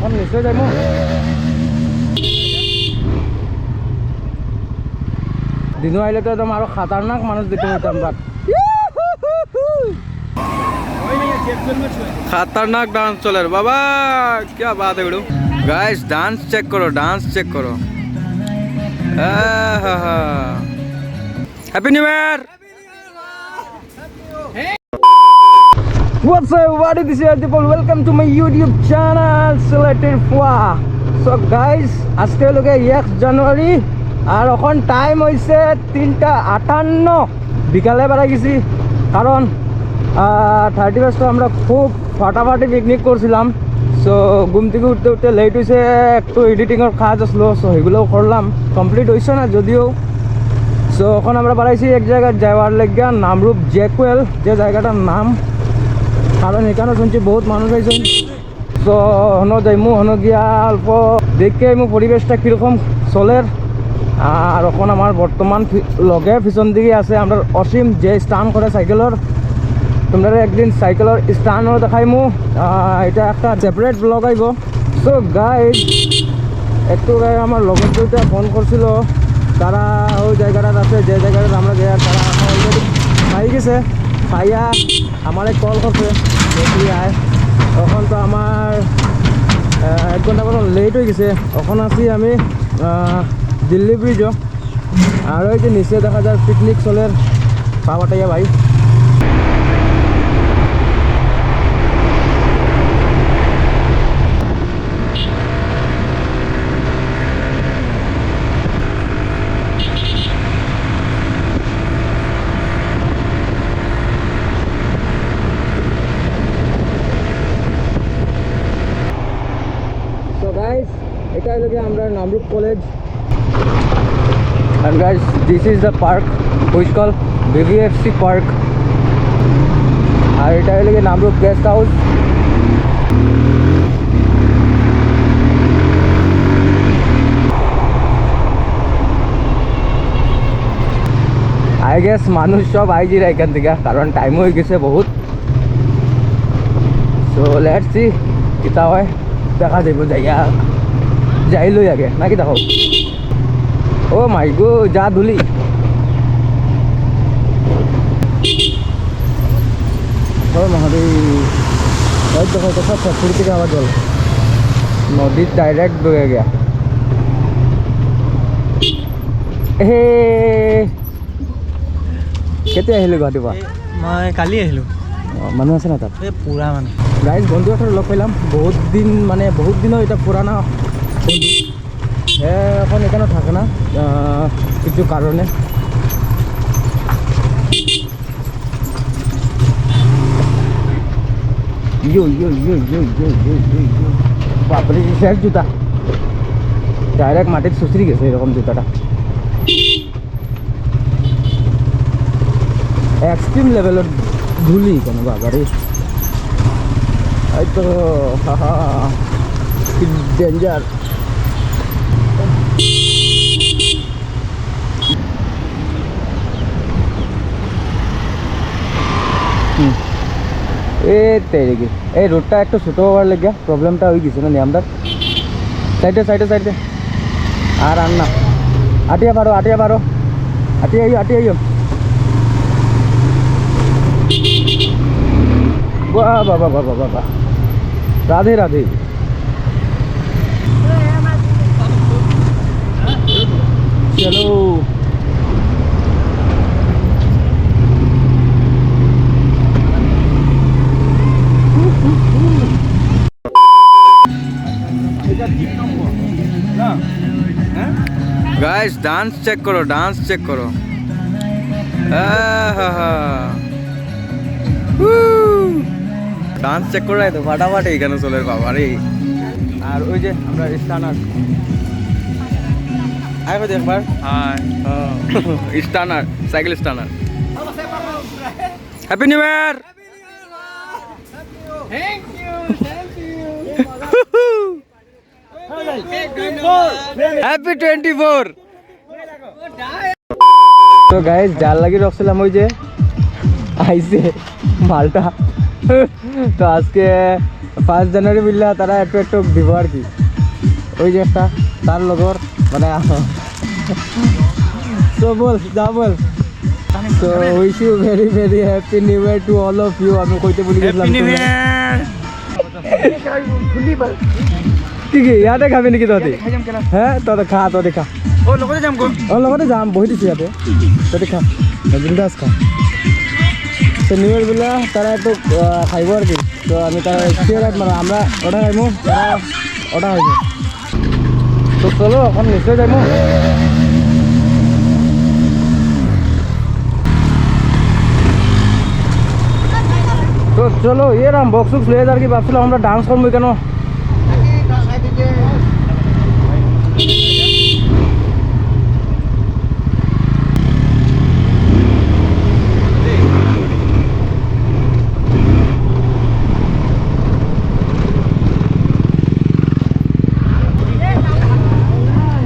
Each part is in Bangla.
এখন নিশ্চয় যাই মই দিনো আহিলেতো একদম আৰু খাতাৰনাক মানুষ দেখতে হইতাম বাট खतरनाक डांस चल रहा है बाबा क्या बात है बेड़ू गाइस डांस चेक करो happy new year What's up everybody, this is Adipol, welcome to my YouTube channel Selected Fwa. So guys, আজকে লগে 1 জানুয়ারি আর এখন টাইম হইছে 3:58 বিকালে বেড়া গেছি কারণ 31st আমরা খুব ফাটাফাটি পিকনিক করছিলাম সো ঘুম থেকে উঠতে উঠতে লেট হয়েছে একটু এডিটিংয়ের কাজ আসলো সো সেগুলোও করলাম কমপ্লিট হয়েছে না যদিও সো এখন আমরা বাড়াইছি এক জায়গায় যাওয়ার লেগিয়া নামরূপ জ্যাকুয়েল যে জায়গাটার নাম কারণ এখানে শুনছি বহুত মানুষ আইছেন সো হনো যাইমু হনো গিয়া অল্প দেখে আইমু পরিবেশটা কীরকম চলের আর এখন আমার বর্তমান লগে পিছন দিকে আছে আমরা অসীম যে স্টান করে সাইকেলের তোমরা একদিন সাইকেলের স্টানও দেখাইমু এটা একটা সেপারেট ব্লগ আইব সো গাইজ একটু আমার লগর দুইটা ফোন করছিল তারা ওই জায়গাটার আছে যে জায়গাটা আমরা যাই তারা অলরেডি পাই গেছে পাইয়া আমারে কল করছে দেখি আয় তখন তো আমার 1 ঘন্টা মতো লেট হয়ে গেছে এখন আছি আমি দিল্লি ব্রিজও আর ওই যে নিচে দেখা যায় পিকনিক চলের পাওয়াটাইয়া ভাই এটা হলো কি আমরা নামরূপ college and guys this is the park which called BVFC park আর এটা হলো কি নামরূপ গেস্ট হাউস আই গেস মানুষ সব আইজিরা এখান থেকে কারণ টাইম হয়ে গেছে বহুত সো লেটস সি কিতা হয় দেখা যাইব জায়গা যাই লই আগে নাকি দেখো ও মাই গো যা ধুলি ও মহাদেব দেখো তো সব ফ্যাক্টরি থেকে আবার জল নদীত ডাইরেক্ট বয়ে গিয়া হে কেতিয়া আহিলো গুৱাহাটীৰ পৰা মই কালি আহিলোঁ মানুহ আছে না তাত এই পূৰা মানুহ গাইজ বন্ধু এটাৰ লগ পাইলাম বহুত দিনৰ এটা পুরানা বন্ধু এখন এখানে থাকে না কিছু কারণে বাপরে শেষ জুতা ডাইরেক্ট মাটির সুসরি গেছে এরকম জুতাটা এক্সট্রিম লেভেলের ধুলি কেন বাবারে এই তো ডেঞ্জার এই রোডটা একটু ছোটো হওয়ার লেগে প্রবলেমটা হয়ে গেছে না আমরা সাইডে আর না আটিয়া পারো আইও বাবা রাধে রাধে চলো गाइस डांस चेक करो डांस চেক করে তো ফাটাফাটি এখানে চলে বাবা রে আর ওই যে আমরা স্টানার আয় কই একবার hi stunner cycle stunner happy new year thank you happy 24 তো গাইস জাল লাগি রাখছিলাম ওই যে আইছে মালটা তো আজকে 1 জানুয়ারি বুঝলা তারা একটু একটু দিব আর কি ওই যে একটা তার লগর মানে তো বল যা বল So wish you very very happy new year to all of you. আমি কইতে বলি গেলাম কি কি ইয়াতে খাবি নাকি তোতে হ্যাঁ তোতে খা তোতে খা ও লগতে যাম গো ও লগতে যাম বহি দিছি ইয়াতে তোতে খা বিন্দাস খা তো নিউ ইয়ার বেলা তারা একটু খাইব আর কি তো আমি তারা সিয়ারাত মানে আমরা অর্ডার খাইমু তারা অর্ডার খাইমু তো চলো এখন নিশ্চয় যাইমু তো চলো এরাম বক্স উক্স লিয়ে যার কি ভাবছিলাম আমরা ডান্স করবো কেন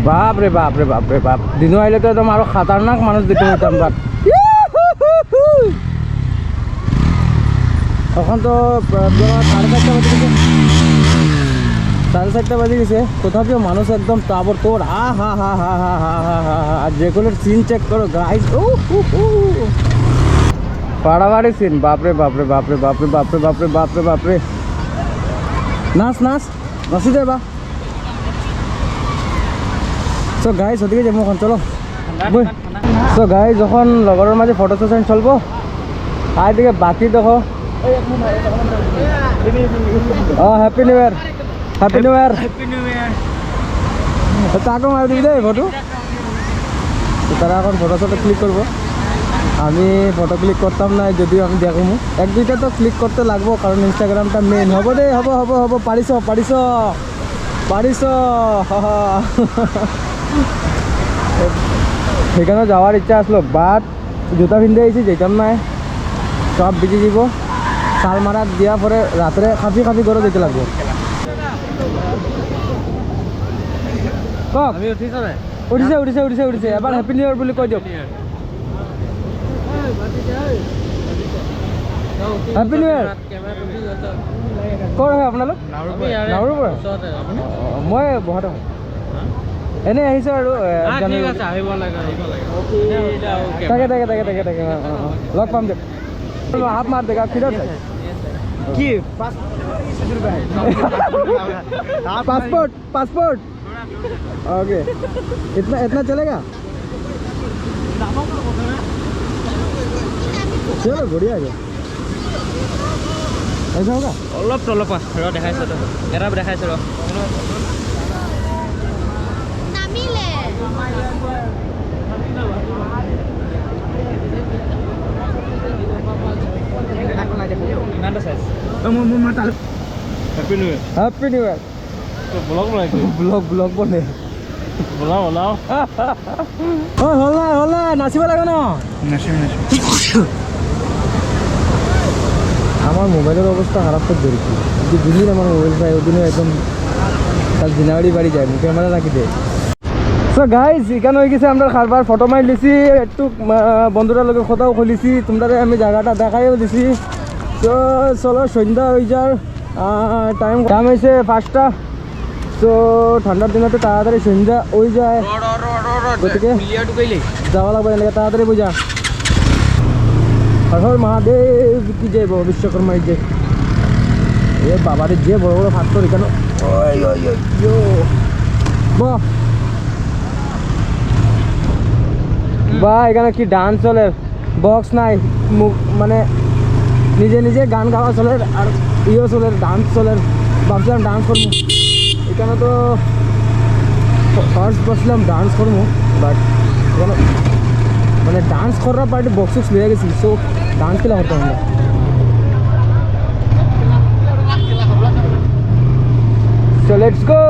বাপ রে বাপ রে বাপ রে বাপ দিনও আইলে তো একদম আরো খাতারনাক মানুষ দেখতে হইতাম বাট এখন তো সাড়ে 4:30 বাজে গেছে তথাপিও মানুষ একদম তাবর তোর হা আর যেগুলোর সিন চেক করো গাইস পাড়াবাড়ি সিন বাপরে বাপরে বাপরে বাপরে বাপরে বাপরে বাপরে বাপরে নাচ নাচ নাচি যাবা সো গাইস ওদিকে যাবো এখন চলো সো গাইস যখন লগরের মাঝে ফটো সেশন চলবো আর দিকে বাকি দেখো happy new year happy new ইয়ার তাকে মারি দিবি দে ফটো তারা এখন ফটো ফটো ক্লিক করবো আমি ফটো ক্লিক করতাম না যদিও আমি দেখো এক দুইটা তো ক্লিক করতে লাগবো কারণ ইনস্টাগ্রামটা মেন হব দে হব হব হব পারিস পারিস পারিস সেখানে যাওয়ার ইচ্ছা আসলো বাট জুতা পিন্ধে আইছি যেতাম নাই সব বিজি দিব চাল মারা দিয়া পরে রাত্রে খাফি খাফি করে যেতে লাগবো কক উঠিছে উঠিছে উঠিছে উঠিছে এবার হ্যাপি নিউ ইয়ার বুলি কৈ দিয়ক হ্যাপি নিউ ইয়ার ক'ৰ হয় আপোনালোক নাৱৰৰ পৰা মই বহাতে হয় এনেই আহিছোঁ আৰু তাকে তাকে তাকে তাকে তাকে লগ পাম দিয়ক हाथ मार देगा किधर से की पासपोर्ट पासपोर्ट ओके इतना इतना चलेगा चलो बढ़िया है ऐसा होगा অলপ তলপা ৰ দেখাইছ তো এৰা দেখাইছ ৰ নামিলে happy new year happy new year তো ব্লগ বনাইছো ब्लॉग ब्लॉग बने বনাও বনাও ओ होला नाचिब লাগে না নাচিম নাচিম আমার মোবাইলের অবস্থা খারাপ করে ধরেছি যে দিনই আমার মোবাইল চাই ওই দিনে একদম কাল দিনাবাড়ি বাড়ি যায় ক্যামেরা রাখি দেয় সো গাইজ এখানে হয়ে গেছে আমরা খারবার ফটো মারি লিছি একটু বন্ধুরা লোকের কথাও খুলিছি তোমরা আমি জায়গাটা দেখাইও দিছি তো চলো সন্ধ্যা হয়ে যার টাইম হয়েছে 5টা তো ঠান্ডার দিনে তো তাড়াতাড়ি সন্ধ্যা হয়ে যায় গতিকে যাওয়া লাগবে এনেকে তাড়াতাড়ি বুঝা হর মহাদেব কি যে বিশ্বকর্মা যে এ বাবারে যে বড় বড় ফাটর এখানে বা এখানে কি ডান্স চলে বক্স নাই মানে নিজে নিজে গান গাওয়া চলে আর ইয়ে চলে ডান্স চলে ভাবছিলাম ডান্স করবো এখানে তো ফার্স্ট বসলাম ডান্স করবো বাট এখানে মানে ডান্স করার পার্টি বক্স উক্স লিয়ে গেছি সো ডান্স খেলা করতে আমরা সো লেটস গো